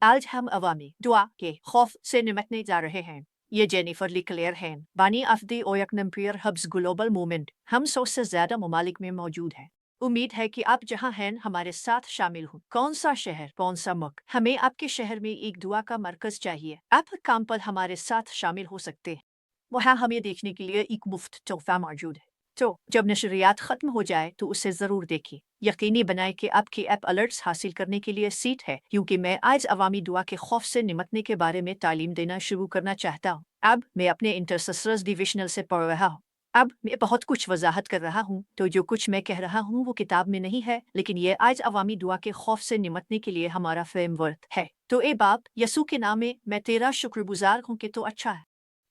आज हम अवामी दुआ के खौफ से निपटने जा रहे हैं। ये जेनिफर ली क्लेयर हैं, बानी ऑफ द ओयकनम्पियर हब्स ग्लोबल मूवमेंट। हम 100 से ज्यादा ममालिक में मौजूद हैं। उम्मीद है कि आप जहां हैं हमारे साथ शामिल हो। कौन सा शहर, कौन सा मुल्क, हमें आपके शहर में एक दुआ का मरकज चाहिए। आप काम पर हमारे साथ शामिल हो सकते हैं। वहाँ हमें देखने के लिए एक मुफ्त तोहफा मौजूद है। तो जब नशरियात ख़त्म हो जाए तो उसे ज़रूर देखें। यकीनी बनाएं कि आपकी ऐप अलर्ट्स हासिल करने के लिए सीट है, क्योंकि मैं आज अवामी दुआ के खौफ से निपटने के बारे में तालीम देना शुरू करना चाहता हूँ। अब मैं अपने इंटरसेसर्स डिविजनल से पढ़ रहा हूँ। अब मैं बहुत कुछ वजाहत कर रहा हूँ, तो जो कुछ मैं कह रहा हूँ वो किताब में नहीं है, लेकिन ये आज अवामी दुआ के खौफ से निपटने के लिए हमारा फ्रेमवर्क है। तो ए बाप, यसू के नाम में मैं तेरा शुक्रगुजार हूँ कि तो अच्छा है।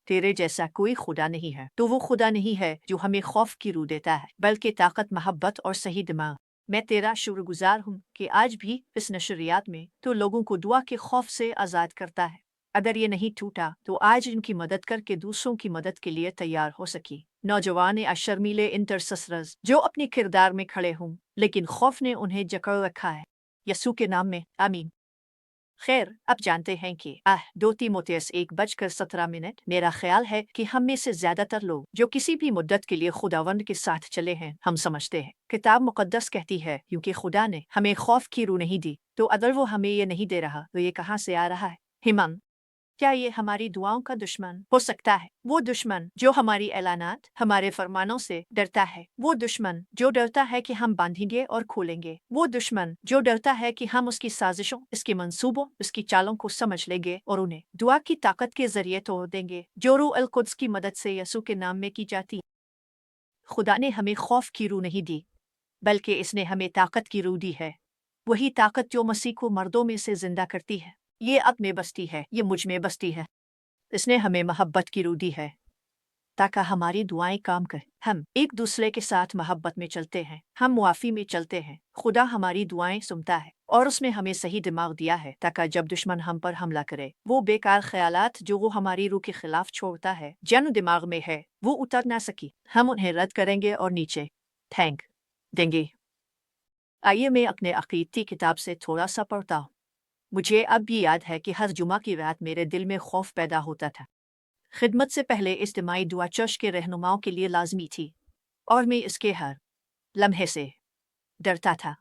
तेरे जैसा कोई खुदा नहीं है। तो वो खुदा नहीं है जो हमें खौफ की रूह देता है, बल्कि ताकत, मोहब्बत और सही दिमाग। मैं तेरा शुक्रगुजार हूँ कि आज भी इस नशरियात में तो लोगों को दुआ के खौफ से आज़ाद करता है। अगर ये नहीं टूटा तो आज इनकी मदद करके दूसरों की मदद के लिए तैयार हो सकी। नौजवान अशर्मीले इंटरसेसर्स जो अपने किरदार में खड़े हों, लेकिन खौफ ने उन्हें जकड़ रखा है। यसू के नाम में आमीन। खैर, अब जानते हैं कि 2 तीमुथियुस 1:17 मेरा ख्याल है कि हम में से ज्यादातर लोग जो किसी भी मुद्दत के लिए खुदावंद के साथ चले हैं, हम समझते हैं किताब मुकद्दस कहती है क्योंकि खुदा ने हमें खौफ की रूह नहीं दी, तो अगर वो हमें ये नहीं दे रहा तो ये कहाँ से आ रहा है। हिमन, क्या ये हमारी दुआओं का दुश्मन हो सकता है? वो दुश्मन जो हमारी ऐलानात, हमारे फरमानों से डरता है। वो दुश्मन जो डरता है कि हम बांधेंगे और खोलेंगे। वो दुश्मन जो डरता है कि हम उसकी साजिशों, उसके मंसूबों, उसकी चालों को समझ लेंगे और उन्हें दुआ की ताकत के जरिए तोड़ देंगे, जो रूह अल कुद्स की मदद से यसू के नाम में की जाती। खुदा ने हमें खौफ की रूह नहीं दी, बल्कि इसने हमें ताकत की रूह दी है। वही ताकत जो मसीह को मर्दों में से जिंदा करती है। ये अब में बसती है, ये मुझ में बसती है। इसने हमें मोहब्बत की रूह दी है ताकि हमारी दुआएं काम करें। हम एक दूसरे के साथ मोहब्बत में चलते हैं, हम मुआफ़ी में चलते हैं। खुदा हमारी दुआएं सुनता है और उसने हमें सही दिमाग दिया है ताकि जब दुश्मन हम पर हमला करे, वो बेकार ख्यालात जो वो हमारी रूह के खिलाफ छोड़ता है, जन दिमाग में है, वो उतर ना सकी। हम उन्हें रद्द करेंगे और नीचे फेंक देंगे। आइए मैं अपने अक़ीदती किताब से थोड़ा सा पढ़ता हूँ। मुझे अब भी याद है कि हर जुमा की रात मेरे दिल में खौफ पैदा होता था। खिदमत से पहले इज्तिमाई दुआ चर्च के रहनुमाओं के लिए लाजमी थी और मैं इसके हर लम्हे से डरता था।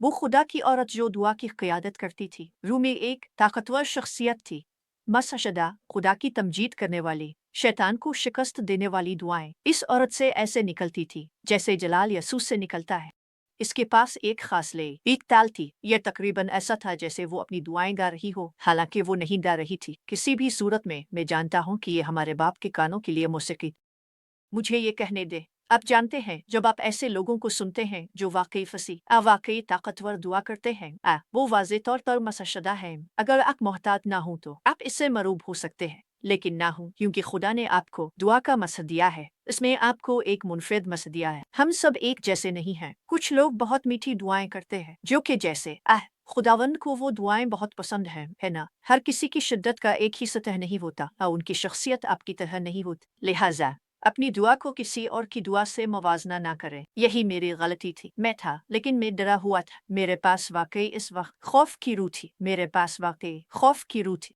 वो खुदा की औरत जो दुआ की क़ियादत करती थी, रूह में एक ताकतवर शख्सियत थी। मसशदा, खुदा की तमजीद करने वाली, शैतान को शिकस्त देने वाली दुआएं इस औरत से ऐसे निकलती थी जैसे जलाल यसूस से निकलता है। इसके पास एक खास ले, एक ताल थी। यह तकरीबन ऐसा था जैसे वो अपनी दुआएं गा रही हो, हालांकि वो नहीं गा रही थी। किसी भी सूरत में मैं जानता हूँ कि ये हमारे बाप के कानों के लिए मौसीकी। मुझे ये कहने दे, आप जानते हैं जब आप ऐसे लोगों को सुनते हैं जो वाकई फसी वाकई ताकतवर दुआ करते हैं, वो वाज़े तौर पर मसशदा है। अगर आप मोहतात ना हो तो आप इससे मरूब हो सकते हैं, लेकिन ना हो, क्योंकि खुदा ने आपको दुआ का मसद दिया है। इसमें आपको एक मुनफरिद मसद दिया है। हम सब एक जैसे नहीं हैं। कुछ लोग बहुत मीठी दुआएं करते हैं जो कि जैसे खुदावंद को वो दुआएं बहुत पसंद हैं, है ना? हर किसी की शिद्दत का एक ही सतह नहीं होता और उनकी शख्सियत आपकी तरह नहीं होती। लिहाजा अपनी दुआ को किसी और की दुआ से मुवाजना ना करें। यही मेरी गलती थी। मैं था, लेकिन मैं डरा हुआ था। मेरे पास वाकई इस वक्त खौफ की रूह थी। मेरे पास वाकई खौफ की रूह थी।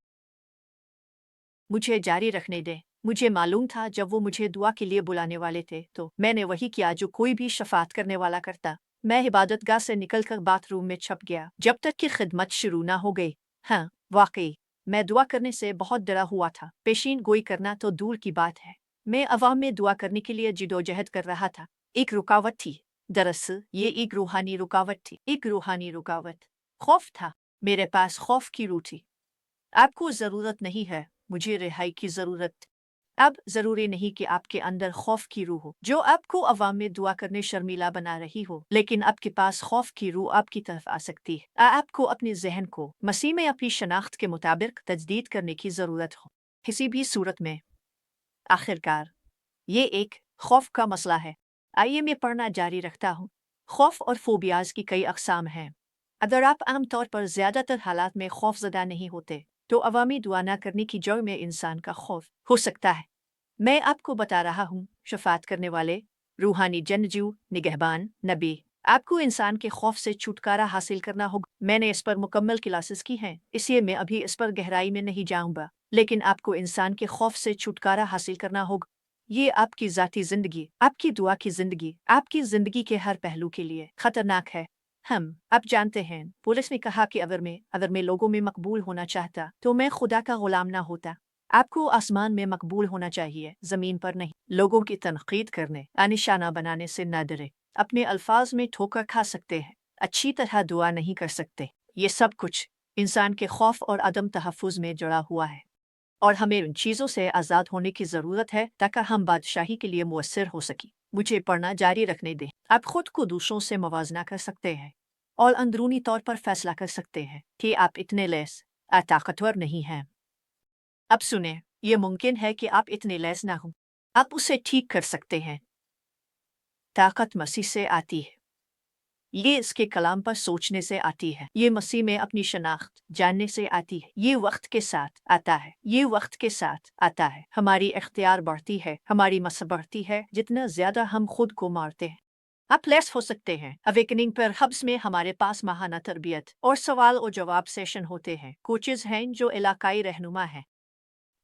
मुझे जारी रखने दें। मुझे मालूम था जब वो मुझे दुआ के लिए बुलाने वाले थे तो मैंने वही किया जो कोई भी शफात करने वाला करता। मैं इबादतगाह से निकलकर बाथरूम में छप गया जब तक कि खिदमत शुरू ना हो गई। हाँ, वाकई मैं दुआ करने से बहुत डरा हुआ था। पेशीन गोई करना तो दूर की बात है। मैं अवाम में दुआ करने के लिए जिदोजहद कर रहा था। एक रुकावट थी। दरअसल ये एक रूहानी रुकावट थी। एक रूहानी रुकावट। खौफ था। मेरे पास खौफ की रूह थी। आपको ज़रूरत नहीं है, मुझे रिहाई की ज़रूरत। अब ज़रूरी नहीं कि आपके अंदर खौफ की रूह हो जो आपको अवाम में दुआ करने शर्मीला बना रही हो, लेकिन आपके पास खौफ की रूह आपकी तरफ आ सकती है। आपको अपने जहन को मसीह में अपनी शनाख्त के मुताबिक तजदीद करने की ज़रूरत हो। किसी भी सूरत में आखिरकार ये एक खौफ का मसला है। आइए मैं पढ़ना जारी रखता हूँ। खौफ और फोबियाज की कई अकसाम हैं। अगर आप आमतौर पर ज़्यादातर हालात में खौफजदा नहीं होते तो अवामी दुआ न करने की जड़ में इंसान का खौफ हो सकता है। मैं आपको बता रहा हूँ, शफात करने वाले, रूहानी जन्नजू, निगहबान, नबी, आपको इंसान के खौफ से छुटकारा हासिल करना होगा। मैंने इस पर मुकम्मल क्लासेस की हैं, इसलिए मैं अभी इस पर गहराई में नहीं जाऊंगा, लेकिन आपको इंसान के खौफ से छुटकारा हासिल करना होगा। ये आपकी ज़ाती ज़िंदगी, आपकी दुआ की ज़िंदगी, आपकी ज़िंदगी के हर पहलू के लिए खतरनाक है। आप जानते हैं, पुलिस ने कहा कि अगर मैं लोगों में मकबूल होना चाहता तो मैं खुदा का गुलाम ना होता। आपको आसमान में मकबूल होना चाहिए, ज़मीन पर नहीं। लोगों की तनकीद करने, निशाना बनाने से न डरे। अपने अल्फाज में ठोकर खा सकते हैं, अच्छी तरह दुआ नहीं कर सकते। ये सब कुछ इंसान के खौफ और अदम तहफ़्फ़ुज़ में जुड़ा हुआ है, और हमें उन चीज़ों से आज़ाद होने की ज़रूरत है ताकि हम बादशाही के लिए मुयस्सर हो सकें। मुझे पढ़ना जारी रखने दें। आप खुद को दूसरों से मवाजना कर सकते हैं और अंदरूनी तौर पर फैसला कर सकते हैं कि आप इतने लैस ताकतवर नहीं हैं। अब सुने, ये मुमकिन है कि आप इतने लैस ना हों। आप उसे ठीक कर सकते हैं। ताकत मसीह से आती है। ये इसके कलाम पर सोचने से आती है। ये मसीह में अपनी शनाख्त जानने से आती है। ये वक्त के साथ आता है। ये वक्त के साथ आता है। हमारी इख्तियार बढ़ती है, हमारी मसब बढ़ती है, जितना ज्यादा हम खुद को मारते हैं। आप लेस हो सकते हैं। अवेकनिंग पर हब्स में हमारे पास माहाना तरबियत और सवाल और जवाब सेशन होते हैं। कोचेज हैं जो इलाकाई रहनुमा हैं।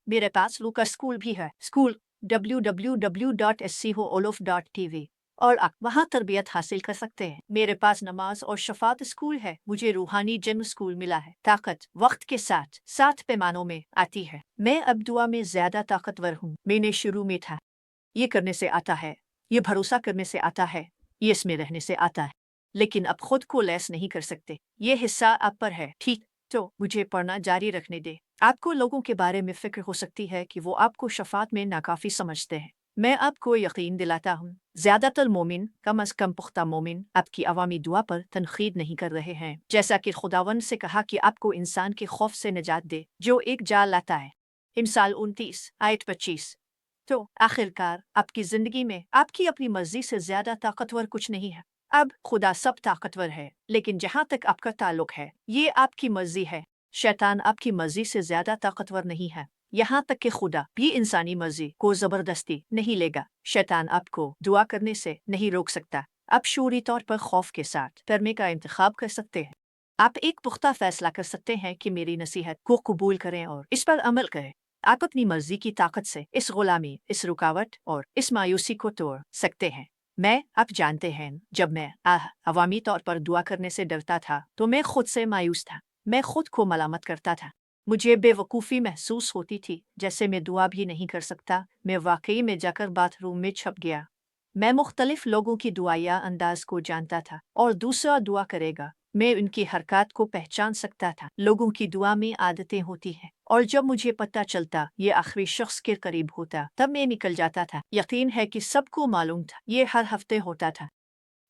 मेरे पास लूका स्कूल भी है। स्कूल www.scoolof.tv, और आप वहाँ तरबियत हासिल कर सकते हैं। मेरे पास नमाज और शफात स्कूल है। मुझे रूहानी जन्म स्कूल मिला है। ताकत वक्त के साथ 7 पैमानों में आती है। मैं अब दुआ में ज्यादा ताकतवर हूँ। मैंने शुरू में था। ये करने से आता है, ये भरोसा करने से आता है, ये इसमें रहने से आता है। लेकिन अब खुद को लैस नहीं कर सकते। ये हिस्सा आप पर है, ठीक? तो मुझे पढ़ना जारी रखने दे। आपको लोगों के बारे में फिक्र हो सकती है कि वो आपको शफात में नाकाफी समझते हैं। मैं आपको यकीन दिलाता हूँ, ज्यादातर मोमिन, कम अज कम पुख्ता मोमिन, आपकी अवामी दुआ पर तनखीद नहीं कर रहे हैं। जैसा कि खुदावन से कहा कि आपको इंसान के खौफ से निजात दे जो एक जाल लाता है। इमसाल 29 आयत 25। तो आखिरकार आपकी जिंदगी में आपकी अपनी मर्जी से ज्यादा ताकतवर कुछ नहीं है। अब खुदा सब ताकतवर है, लेकिन जहाँ तक आपका ताल्लुक है, ये आपकी मर्जी है। शैतान आपकी मर्जी से ज्यादा ताकतवर नहीं है। यहाँ तक कि खुदा भी इंसानी मर्जी को जबरदस्ती नहीं लेगा। शैतान आपको दुआ करने से नहीं रोक सकता। आप शूरी तौर पर खौफ के साथ डरने का इंतखाब कर सकते हैं। आप एक पुख्ता फैसला कर सकते हैं कि मेरी नसीहत को कबूल करें और इस पर अमल करें। आप अपनी मर्जी की ताकत से इस गुलामी, इस रुकावट और इस मायूसी को तोड़ सकते हैं। आप जानते हैं, जब मैं अवामी तौर पर दुआ करने से डरता था तो मैं खुद से मायूस था। मैं खुद को मलामत करता था। मुझे बेवकूफ़ी महसूस होती थी, जैसे मैं दुआ भी नहीं कर सकता। मैं वाकई में जाकर बाथरूम में छप गया। मैं मुख्तलिफ लोगों की दुआया अंदाज को जानता था और दूसरा दुआ करेगा। मैं उनकी हरकत को पहचान सकता था। लोगों की दुआ में आदतें होती हैं, और जब मुझे पता चलता ये आखिरी शख्स के करीब होता, तब मैं निकल जाता था। यकीन है कि सबको मालूम था, ये हर हफ्ते होता था।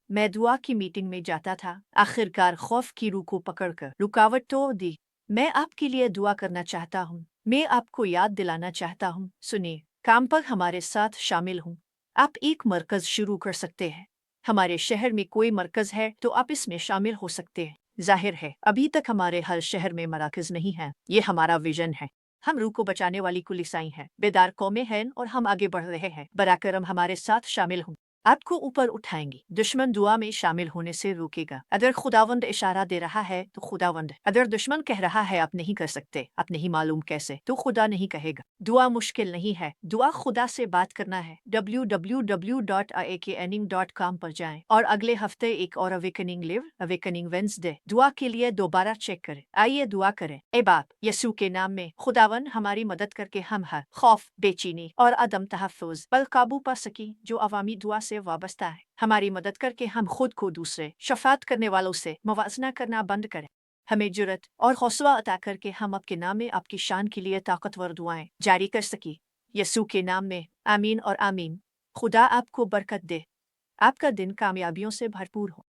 मैं दुआ की मीटिंग में जाता था। आखिरकार खौफ की रूह को पकड़कर रुकावट तोड़ दी। मैं आपके लिए दुआ करना चाहता हूँ। मैं आपको याद दिलाना चाहता हूँ, सुनिए, काम पर हमारे साथ शामिल हूँ। आप एक मरकज शुरू कर सकते हैं। हमारे शहर में कोई मरकज है तो आप इसमें शामिल हो सकते हैं। जाहिर है, अभी तक हमारे हर शहर में मराकज नहीं है। ये हमारा विजन है। हम रूह को बचाने वाली कुलिसाई हैं, बेदार कौमें हैं, और हम आगे बढ़ रहे हैं। बराकरम हमारे साथ शामिल हों। आपको ऊपर उठाएंगी। दुश्मन दुआ में शामिल होने से रोकेगा। अगर खुदावंद इशारा दे रहा है तो खुदावंद, अगर दुश्मन कह रहा है आप नहीं कर सकते, आप नहीं मालूम कैसे, तो खुदा नहीं कहेगा। दुआ मुश्किल नहीं है। दुआ खुदा से बात करना है। www.awakening.com पर जाएं और अगले हफ्ते एक और अवेकनिंग लिव, अवेकनिंग वेंसडे दुआ के लिए दोबारा चेक करें। आइए दुआ करें। ए बाप, यसू के नाम में खुदावन हमारी मदद करके हम हर खौफ, बेचैनी और अदम तहफ़्फ़ुज़ पर काबू पा सकी जो अवामी दुआ से वाबस्ता है। हमारी मदद करके हम खुद को दूसरे शफात करने वालों से मुवाजना करना बंद करें। हमें जुर्रत और हौसला अता करके हम आपके नाम में आपकी शान के लिए ताकतवर दुआएं जारी कर सकी। यसू के नाम में आमीन और आमीन। खुदा आपको बरकत दे। आपका दिन कामयाबियों से भरपूर हो।